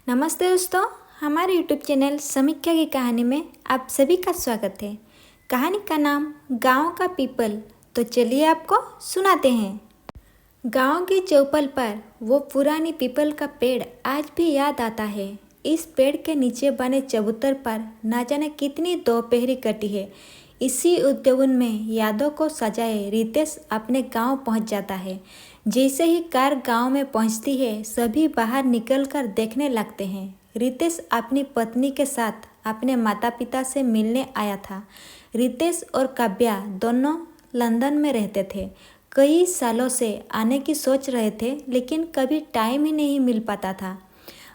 नमस्ते दोस्तों, हमारे यूट्यूब चैनल समीक्षा की कहानी में आप सभी का स्वागत है। कहानी का नाम गांव का पीपल। तो चलिए आपको सुनाते हैं। गांव की चौपल पर वो पुरानी पीपल का पेड़ आज भी याद आता है। इस पेड़ के नीचे बने चबूतर पर ना जाने कितनी दोपहरी कटी है। इसी उद्यान में यादों को सजाए रितेश अपने गांव पहुंच जाता है। जैसे ही कार गांव में पहुंचती है, सभी बाहर निकलकर देखने लगते हैं। रितेश अपनी पत्नी के साथ अपने माता पिता से मिलने आया था। रितेश और काव्या दोनों लंदन में रहते थे। कई सालों से आने की सोच रहे थे, लेकिन कभी टाइम ही नहीं मिल पाता था।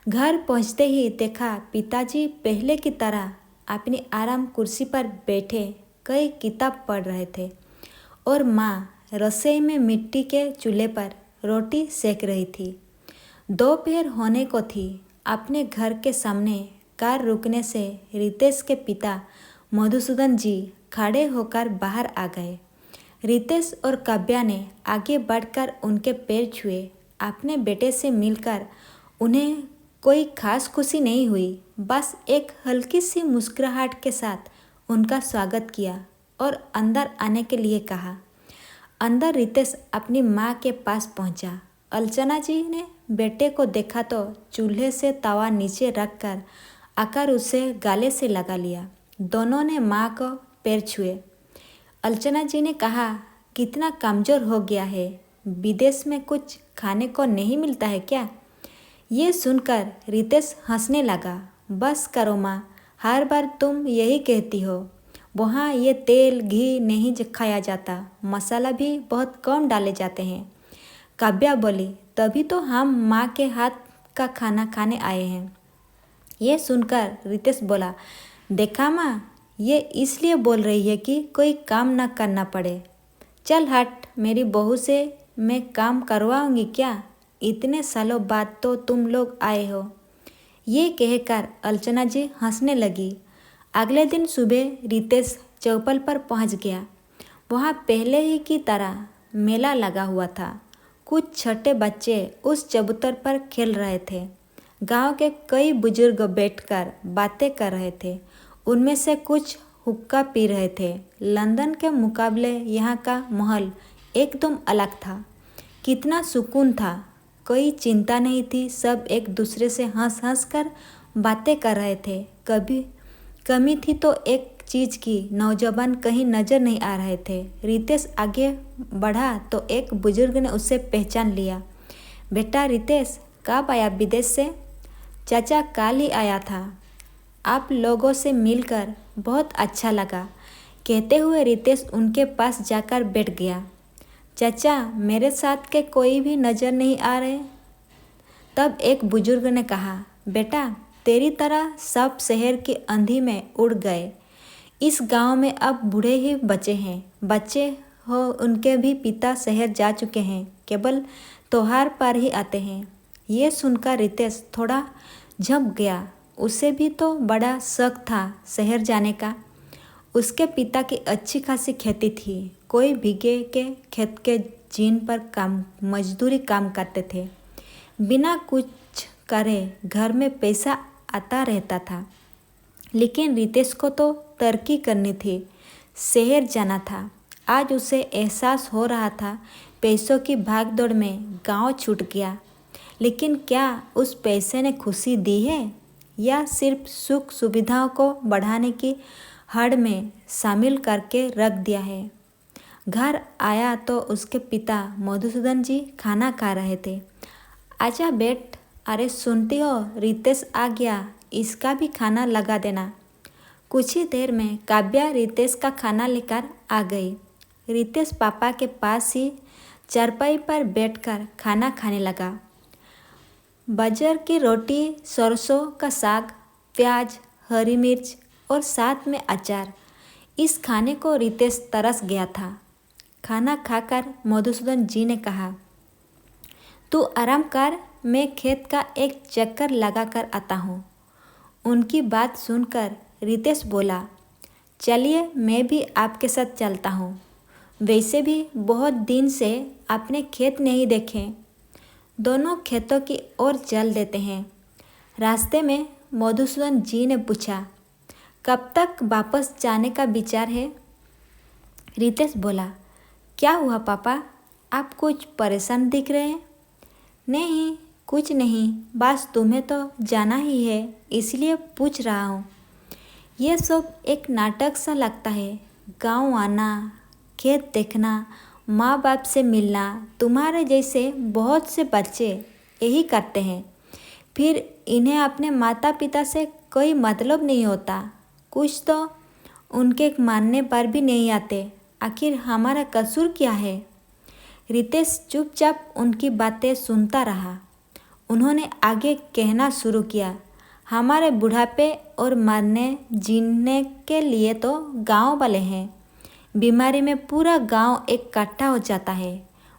घर पहुंचते ही देखा पिताजी पहले की तरह अपनी आराम कुर्सी पर बैठे कई किताब पढ़ रहे थे और माँ रसोई में मिट्टी के चूल्हे पर रोटी सेक रही थी। दोपहर होने को थी। अपने घर के सामने कार रुकने से रितेश के पिता मधुसूदन जी खड़े होकर बाहर आ गए। रितेश और काव्या ने आगे बढ़कर उनके पैर छुए। अपने बेटे से मिलकर उन्हें कोई खास खुशी नहीं हुई, बस एक हल्की सी मुस्कुराहट के साथ उनका स्वागत किया और अंदर आने के लिए कहा। अंदर रितेश अपनी माँ के पास पहुँचा। अर्चना जी ने बेटे को देखा तो चूल्हे से तवा नीचे रखकर आकर उसे गाले से लगा लिया। दोनों ने माँ को पैर छुए। अर्चना जी ने कहा, कितना कमज़ोर हो गया है, विदेश में कुछ खाने को नहीं मिलता है क्या? ये सुनकर रितेश हंसने लगा। बस करो माँ, हर बार तुम यही कहती हो। वहाँ ये तेल घी नहीं खाया जाता, मसाला भी बहुत कम डाले जाते हैं। काव्या बोली, तभी तो हम माँ के हाथ का खाना खाने आए हैं। ये सुनकर रितेश बोला, देखा माँ, ये इसलिए बोल रही है कि कोई काम ना करना पड़े। चल हट, मेरी बहू से मैं काम करवाऊंगी क्या? इतने सालों बाद तो तुम लोग आए हो। ये कहकर अर्चना जी हंसने लगी। अगले दिन सुबह रितेश चौपल पर पहुंच गया। वहाँ पहले ही की तरह मेला लगा हुआ था। कुछ छोटे बच्चे उस चबूतर पर खेल रहे थे। गांव के कई बुजुर्ग बैठकर बातें कर रहे थे। उनमें से कुछ हुक्का पी रहे थे। लंदन के मुकाबले यहाँ का माहौल एकदम अलग था। कितना सुकून था, कोई चिंता नहीं थी। सब एक दूसरे से हंस हंस कर बातें कर रहे थे। कभी कमी थी तो एक चीज़ की, नौजवान कहीं नज़र नहीं आ रहे थे। रितेश आगे बढ़ा तो एक बुजुर्ग ने उसे पहचान लिया। बेटा रितेश, कब आया विदेश से? चाचा कल ही आया था। आप लोगों से मिलकर बहुत अच्छा लगा, कहते हुए रितेश उनके पास जाकर बैठ गया। चाचा, मेरे साथ के कोई भी नज़र नहीं आ रहे। तब एक बुजुर्ग ने कहा, बेटा तेरी तरह सब शहर की अंधी में उड़ गए। इस गांव में अब बूढ़े ही बचे हैं। बच्चे हो उनके भी पिता शहर जा चुके हैं, केवल त्योहार पर ही आते हैं। ये सुनकर रितेश थोड़ा झंप गया। उसे भी तो बड़ा शौक था शहर जाने का। उसके पिता की अच्छी खासी खेती थी। कोई भीगे के खेत के जीन पर मजदूरी काम करते थे। बिना कुछ करे घर में पैसा आता रहता था। लेकिन रितेश को तो तरक्की करनी थी, शहर जाना था। आज उसे एहसास हो रहा था, पैसों की भागदौड़ में गांव छूट गया। लेकिन क्या उस पैसे ने खुशी दी है, या सिर्फ सुख सुविधाओं को बढ़ाने की हड़ में शामिल करके रख दिया है? घर आया तो उसके पिता मधुसूदन जी खाना खा रहे थे। आजा बेट, अरे सुनती हो, रितेश आ गया, इसका भी खाना लगा देना। कुछ ही देर में काव्या रितेश का खाना लेकर आ गई। रितेश पापा के पास ही चारपाई पर बैठकर खाना खाने लगा। बाजरे की रोटी, सरसों का साग, प्याज, हरी मिर्च और साथ में अचार। इस खाने को रितेश तरस गया था। खाना खाकर मधुसूदन जी ने कहा, तू आराम कर, मैं खेत का एक चक्कर लगा कर आता हूँ। उनकी बात सुनकर रितेश बोला, चलिए मैं भी आपके साथ चलता हूँ। वैसे भी बहुत दिन से आपने खेत नहीं देखे। दोनों खेतों की ओर चल देते हैं। रास्ते में मधुसूदन जी ने पूछा, कब तक वापस जाने का विचार है? रितेश बोला, क्या हुआ पापा, आप कुछ परेशान दिख रहे हैं? नहीं, कुछ नहीं, बस तुम्हें तो जाना ही है इसलिए पूछ रहा हूँ। ये सब एक नाटक सा लगता है। गांव आना, खेत देखना, माँ बाप से मिलना, तुम्हारे जैसे बहुत से बच्चे यही करते हैं। फिर इन्हें अपने माता पिता से कोई मतलब नहीं होता, कुछ तो उनके मानने पर भी नहीं आते। आखिर हमारा कसूर क्या है? रितेश चुपचाप उनकी बातें सुनता रहा। उन्होंने आगे कहना शुरू किया, हमारे बुढ़ापे और मरने जीने के लिए तो गांव वाले हैं। बीमारी में पूरा गांव इकट्ठा हो जाता है।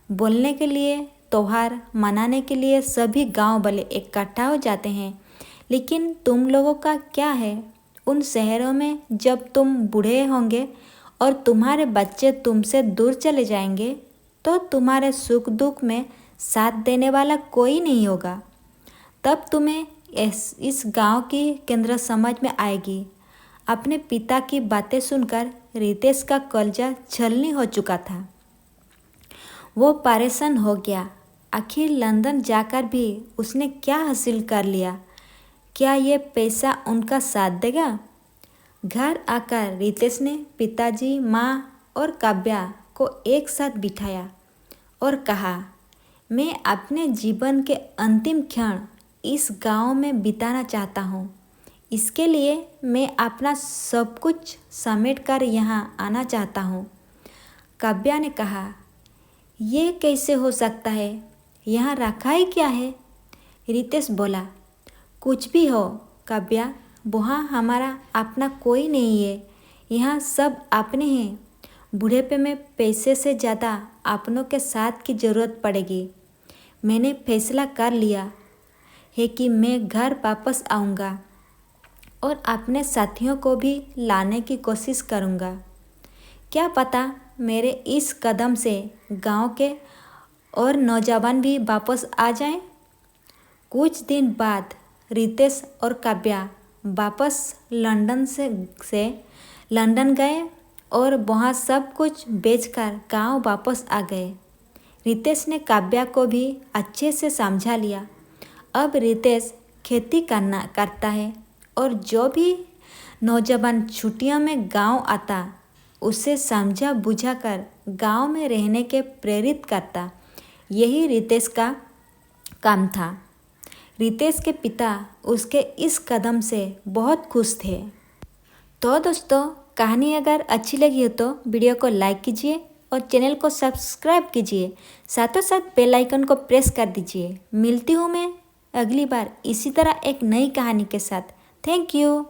बोलने के लिए, त्योहार मनाने के लिए सभी गांव वाले इकट्ठा हो जाते हैं। लेकिन तुम लोगों का क्या है? उन शहरों में जब तुम बूढ़े होंगे और तुम्हारे बच्चे तुमसे दूर चले जाएंगे तो तुम्हारे सुख दुख में साथ देने वाला कोई नहीं होगा। तब तुम्हें इस गांव की केंद्र समझ में आएगी। अपने पिता की बातें सुनकर रितेश का कलेजा छलनी हो चुका था। वो परेशान हो गया। आखिर लंदन जाकर भी उसने क्या हासिल कर लिया? क्या ये पैसा उनका साथ देगा? घर आकर रितेश ने पिताजी, माँ और काव्या को एक साथ बिठाया और कहा, मैं अपने जीवन के अंतिम क्षण इस गांव में बिताना चाहता हूँ। इसके लिए मैं अपना सब कुछ समेट कर यहाँ आना चाहता हूँ। काव्या ने कहा, ये कैसे हो सकता है? यहाँ रखा ही क्या है? रितेश बोला, कुछ भी हो काव्या, वहाँ हमारा अपना कोई नहीं है। यहाँ सब अपने हैं। बुढ़ेपे में पैसे से ज़्यादा अपनों के साथ की ज़रूरत पड़ेगी। मैंने फैसला कर लिया है कि मैं घर वापस आऊँगा और अपने साथियों को भी लाने की कोशिश करूँगा। क्या पता मेरे इस कदम से गांव के और नौजवान भी वापस आ जाएं। कुछ दिन बाद रितेश और काव्या वापस से लंदन गए और वहाँ सब कुछ बेचकर गांव वापस आ गए। रितेश ने काव्या को भी अच्छे से समझा लिया। अब रितेश खेती करता है और जो भी नौजवान छुट्टियों में गांव आता उसे समझा बुझा कर गांव में रहने के प्रेरित करता। यही रितेश का काम था। रितेश के पिता उसके इस कदम से बहुत खुश थे। तो दोस्तों, कहानी अगर अच्छी लगी हो तो वीडियो को लाइक कीजिए और चैनल को सब्सक्राइब कीजिए। साथों साथ बेल आइकन को प्रेस कर दीजिए। मिलती हूँ मैं अगली बार इसी तरह एक नई कहानी के साथ। Thank you.